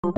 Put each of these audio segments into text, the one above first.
If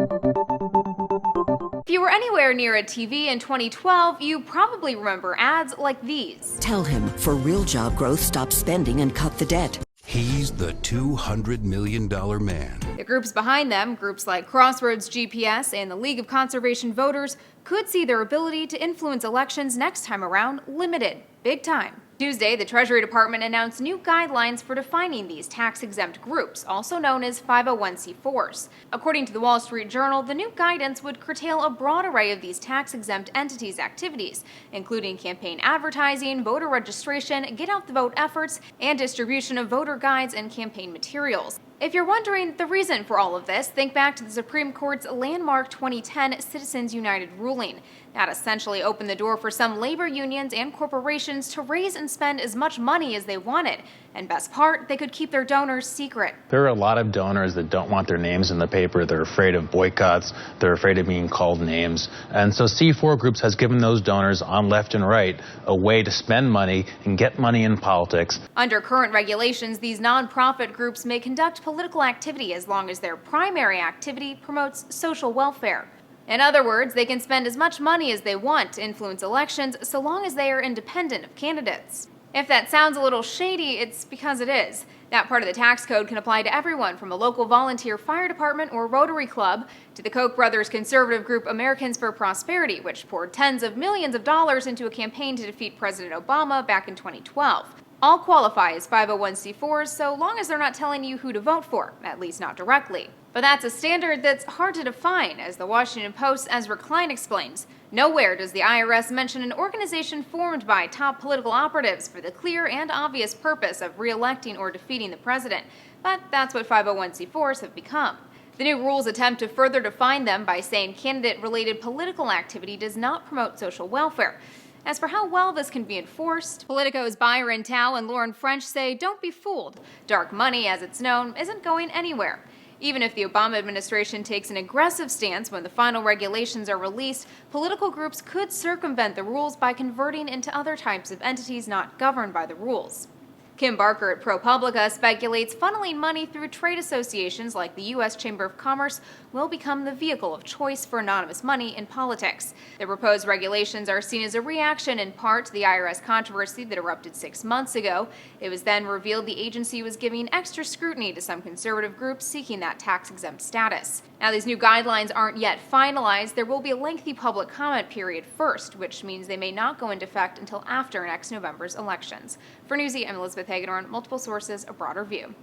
you were anywhere near a TV in 2012, you probably remember ads like these. Tell him, for real job growth, stop spending and cut the debt. He's the $200 million man. The groups behind them, groups like Crossroads GPS and the League of Conservation Voters, could see their ability to influence elections next time around limited, big time. Tuesday, the Treasury Department announced new guidelines for defining these tax-exempt groups, also known as 501c4s. According to the Wall Street Journal, the new guidance would curtail a broad array of these tax-exempt entities' activities, including campaign advertising, voter registration, get-out-the-vote efforts, and distribution of voter guides and campaign materials. If you're wondering the reason for all of this, think back to the Supreme Court's landmark 2010 Citizens United ruling. That essentially opened the door for some labor unions and corporations to raise and spend as much money as they wanted. And best part, they could keep their donors secret. There are a lot of donors that don't want their names in the paper. They're afraid of boycotts. They're afraid of being called names. And so C4 Groups has given those donors on left and right a way to spend money and get money in politics. Under current regulations, these nonprofit groups may conduct political activity as long as their primary activity promotes social welfare. In other words, they can spend as much money as they want to influence elections so long as they are independent of candidates. If that sounds a little shady, it's because it is. That part of the tax code can apply to everyone from a local volunteer fire department or Rotary Club to the Koch brothers' conservative group Americans for Prosperity, which poured tens of millions of dollars into a campaign to defeat President Obama back in 2012. All qualify as 501c4s so long as they're not telling you who to vote for, at least not directly. But that's a standard that's hard to define, as the Washington Post's Ezra Klein explains. Nowhere does the IRS mention an organization formed by top political operatives for the clear and obvious purpose of re-electing or defeating the president. But that's what 501c4s have become. The new rules attempt to further define them by saying candidate-related political activity does not promote social welfare. As for how well this can be enforced, Politico's Byron Tao and Lauren French say don't be fooled. Dark money, as it's known, isn't going anywhere. Even if the Obama administration takes an aggressive stance when the final regulations are released, political groups could circumvent the rules by converting into other types of entities not governed by the rules. Kim Barker at ProPublica speculates funneling money through trade associations like the U.S. Chamber of Commerce will become the vehicle of choice for anonymous money in politics. The proposed regulations are seen as a reaction in part to the IRS controversy that erupted 6 months ago. It was then revealed the agency was giving extra scrutiny to some conservative groups seeking that tax-exempt status. Now, these new guidelines aren't yet finalized. There will be a lengthy public comment period first, which means they may not go into effect until after next November's elections. For Newsy, I'm Elizabeth Hagedorn, multiple sources, a broader view.